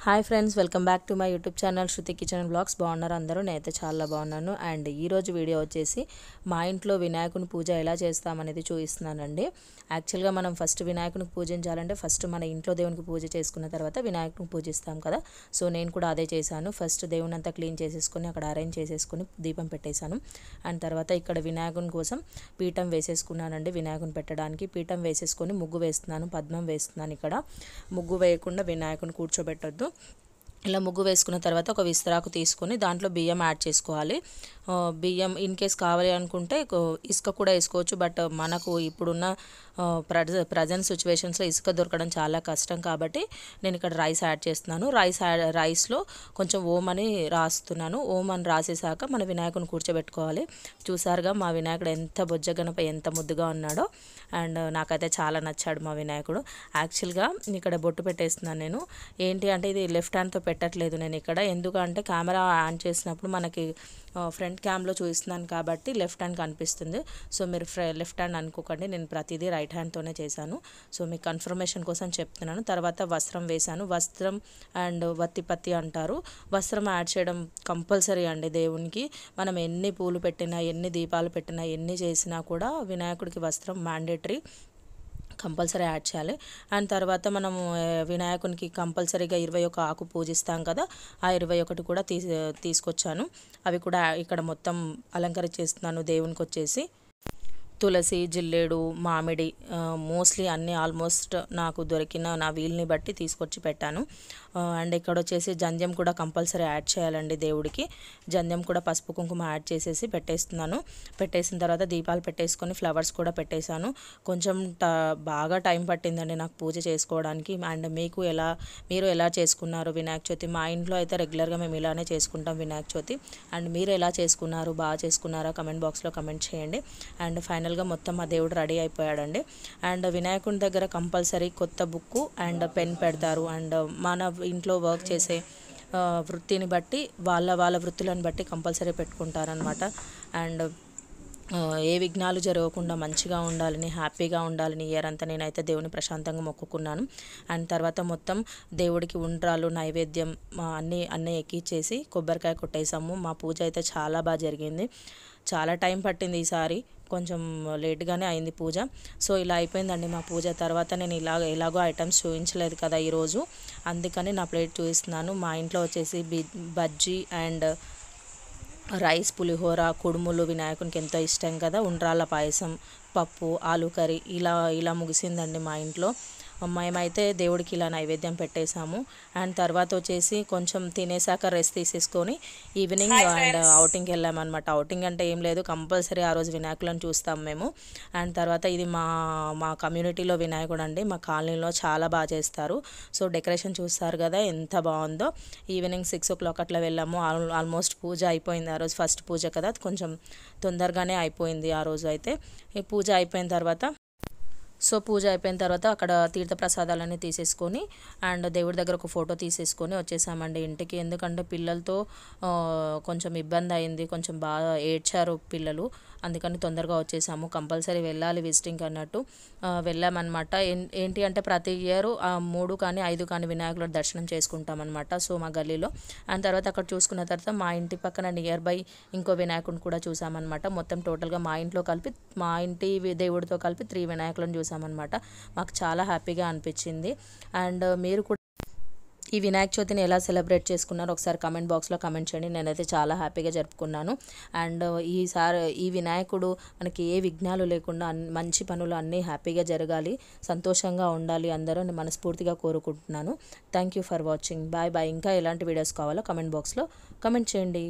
Hi friends, welcome back to my YouTube channel Shruti kitchen blogs. బాగున్నారు అందరూ? నేనైతే చాలా బాగున్నాను. అండ్ ఈరోజు వీడియో వచ్చేసి మా ఇంట్లో వినాయకుని పూజ ఎలా చేస్తామనేది చూపిస్తున్నానండి. యాక్చువల్గా మనం ఫస్ట్ వినాయకునికి పూజించాలంటే ఫస్ట్ మన ఇంట్లో దేవునికి పూజ చేసుకున్న తర్వాత వినాయకునికి పూజిస్తాం కదా. సో నేను కూడా అదే చేశాను. ఫస్ట్ దేవుని అంతా క్లీన్ చేసేసుకొని అక్కడ అరేంజ్ చేసేసుకొని దీపం పెట్టేశాను. అండ్ తర్వాత ఇక్కడ వినాయకుని కోసం పీఠం వేసేసుకున్నానండి. వినాయకుని పెట్టడానికి పీఠం వేసేసుకొని ముగ్గు వేస్తున్నాను, పద్మం వేస్తున్నాను. ఇక్కడ ముగ్గు వేయకుండా వినాయకుని కూర్చోబెట్టొద్దు. ఇలా ముగ్గు వేసుకున్న తర్వాత ఒక విస్తరాకు తీసుకొని దాంట్లో బియ్యం యాడ్ చేసుకోవాలి. బియ్యం ఇన్ కేస్ కావాలి అనుకుంటే ఇసుక కూడా వేసుకోవచ్చు. బట్ మనకు ఇప్పుడున్న ప్రజెంట్ సిచ్యువేషన్స్లో ఇసుక దొరకడం చాలా కష్టం కాబట్టి నేను ఇక్కడ రైస్ యాడ్ చేస్తున్నాను. రైస్లో కొంచెం ఓం అని రాస్తున్నాను. ఓం అని రాసేసాక మన వినాయకుని కూర్చోబెట్టుకోవాలి. చూసారుగా మా వినాయకుడు ఎంత బొజ్జగనపై ఎంత ముద్దుగా ఉన్నాడో. అండ్ నాకైతే చాలా నచ్చాడు మా వినాయకుడు. యాక్చువల్గా ఇక్కడ బొట్టు పెట్టేస్తున్నాను నేను. ఏంటి అంటే ఇది లెఫ్ట్ హ్యాండ్తో పెట్టట్లేదు నేను ఇక్కడ. ఎందుకంటే కెమెరా ఆన్ చేసినప్పుడు మనకి ఫ్రంట్ క్యామ్లో చూపిస్తున్నాను కాబట్టి లెఫ్ట్ హ్యాండ్ కనిపిస్తుంది. సో మీరు లెఫ్ట్ హ్యాండ్ అనుకోకండి, నేను ప్రతిదీ రైట్ హ్యాండ్తోనే చేశాను. సో మీకు కన్ఫర్మేషన్ కోసం చెప్తున్నాను. తర్వాత వస్త్రం వేశాను. వస్త్రం అండ్ వత్తిపత్తి అంటారు. వస్త్రం యాడ్ చేయడం కంపల్సరీ అండి దేవునికి. మనం ఎన్ని పూలు పెట్టినా, ఎన్ని దీపాలు పెట్టినా, ఎన్ని చేసినా కూడా వినాయకుడికి వస్త్రం మ్యాండేటరీ, కంపల్సరీ యాడ్ చేయాలి. అండ్ తర్వాత మనము వినాయకునికి కంపల్సరీగా 21 ఆకు పూజిస్తాం కదా, ఆ 21 కూడా తీసుకొచ్చాను. అవి కూడా ఇక్కడ మొత్తం అలంకరించేస్తున్నాను. దేవునికి వచ్చేసి తులసి, జిల్లేడు, మామిడి, మోస్ట్లీ అన్నీ ఆల్మోస్ట్ నాకు దొరికిన నా వీల్ని బట్టి తీసుకొచ్చి పెట్టాను. అండ్ ఇక్కడ వచ్చేసి జంధ్యం కూడా కంపల్సరీ యాడ్ చేయాలండి దేవుడికి. జంధ్యం కూడా పసుపు కుంకుమ యాడ్ చేసేసి పెట్టేస్తున్నాను. పెట్టేసిన తర్వాత దీపాలు పెట్టేసుకొని ఫ్లవర్స్ కూడా పెట్టేశాను. కొంచెం బాగా టైం పట్టిందండి నాకు పూజ చేసుకోవడానికి. అండ్ మీరు ఎలా చేసుకున్నారు వినాయక చవితి? మా ఇంట్లో అయితే రెగ్యులర్గా మేము ఇలానే చేసుకుంటాం వినాయక చవితి. అండ్ మీరు ఎలా చేసుకున్నారు, బాగా చేసుకున్నారా? కమెంట్ బాక్స్లో కమెంట్ చేయండి. అండ్ ఫైనల్గా మొత్తం మా దేవుడు రెడీ అయిపోయాడండి. అండ్ వినాయకుని దగ్గర కంపల్సరీ కొత్త బుక్కు అండ్ పెన్ పెడతారు. అండ్ మన ఇంట్లో వర్క్ చేసే వృత్తిని బట్టి వాళ్ళ వృత్తులను బట్టి కంపల్సరీ పెట్టుకుంటారనమాట. అండ్ ఏ విఘ్నాలు జరగకుండా మంచిగా ఉండాలని, హ్యాపీగా ఉండాలని ఇయర్ అంతా నేనైతే దేవుని ప్రశాంతంగా మొక్కుకున్నాను. అండ్ తర్వాత మొత్తం దేవుడికి ఉండ్రాలు, నైవేద్యం అన్నీ ఎక్కిచ్చేసి కొబ్బరికాయ కొట్టేసాము. మా పూజ అయితే చాలా బాగా జరిగింది. చాలా టైం పట్టింది ఈసారి, కొంచెం లేట్గానే అయింది పూజ. సో ఇలా అయిపోయిందండి మా పూజ. తర్వాత నేను ఎలాగో ఐటమ్స్ చూపించలేదు కదా ఈరోజు, అందుకని నా ప్లేట్ చూపిస్తున్నాను. మా ఇంట్లో వచ్చేసి బజ్జీ అండ్ రైస్, పులిహోర, కుడుములు వినాయకునికి ఎంతో ఇష్టం కదా, ఉండ్రాళ్ళ పాయసం, పప్పు, ఆలు కర్రీ ఇలా ముగిసిందండి మా ఇంట్లో. మేమైతే దేవుడికి ఇలా నైవేద్యం పెట్టేశాము. అండ్ తర్వాత వచ్చేసి కొంచెం తినేసాక రెస్ట్ తీసేసుకొని ఈవినింగ్ అండ్ అవుటింగ్కి వెళ్ళామన్నమాట. అవుటింగ్ అంటే ఏం లేదు, కంపల్సరీ ఆ రోజు వినాయకులను చూస్తాం మేము. అండ్ తర్వాత ఇది మా కమ్యూనిటీలో వినాయకుడు అండి. మా కాలనీలో చాలా బాగా చేస్తారు. సో డెకరేషన్ చూస్తారు కదా ఎంత బాగుందో. ఈవినింగ్ 6 o'clock అట్లా వెళ్ళాము. ఆల్మోస్ట్ పూజ అయిపోయింది. ఆ రోజు ఫస్ట్ పూజ కదా, కొంచెం తొందరగానే అయిపోయింది ఆ రోజు అయితే. ఈ పూజ అయిపోయిన తర్వాత అక్కడ తీర్థప్రసాదాలన్నీ తీసేసుకొని అండ్ దేవుడి దగ్గర ఒక ఫోటో తీసేసుకొని వచ్చేసామండి ఇంటికి. ఎందుకంటే పిల్లలతో కొంచెం ఇబ్బంది అయింది, కొంచెం బాగా ఏడ్చారు పిల్లలు, అందుకని తొందరగా వచ్చేసాము. కంపల్సరీ వెళ్ళాలి విజిటింగ్ అన్నట్టు వెళ్ళామన్నమాట. ఏంటి అంటే ప్రతి ఇయర్ 3 కానీ 5 కానీ వినాయకుల దర్శనం చేసుకుంటామన్నమాట. సో మా గల్లీలో. అండ్ తర్వాత అక్కడ చూసుకున్న తర్వాత మా ఇంటి పక్కన నియర్ బై ఇంకో వినాయకుడిని కూడా చూసామన్నమాట. మొత్తం టోటల్గా మా ఇంటి దేవుడితో కలిపి 3 వినాయకులను చూసామన్నమాట. మాకు చాలా హ్యాపీగా అనిపించింది. అండ్ మీరు కూడా ఈ వినాయక చవితిని ఎలా సెలబ్రేట్ చేసుకున్నారో ఒకసారి కమెంట్ బాక్స్లో కమెంట్ చేయండి. నేనైతే చాలా హ్యాపీగా జరుపుకున్నాను. అండ్ ఈ వినాయకుడు మనకి ఏ విఘ్నాలు లేకుండా మంచి పనులు అన్నీ హ్యాపీగా జరగాలి, సంతోషంగా ఉండాలి అందరూ మనస్ఫూర్తిగా కోరుకుంటున్నాను. Thank you for watching. Bye bye. ఇంకా ఎలాంటి వీడియోస్ కావాలో కమెంట్ బాక్స్లో కమెంట్ చేయండి.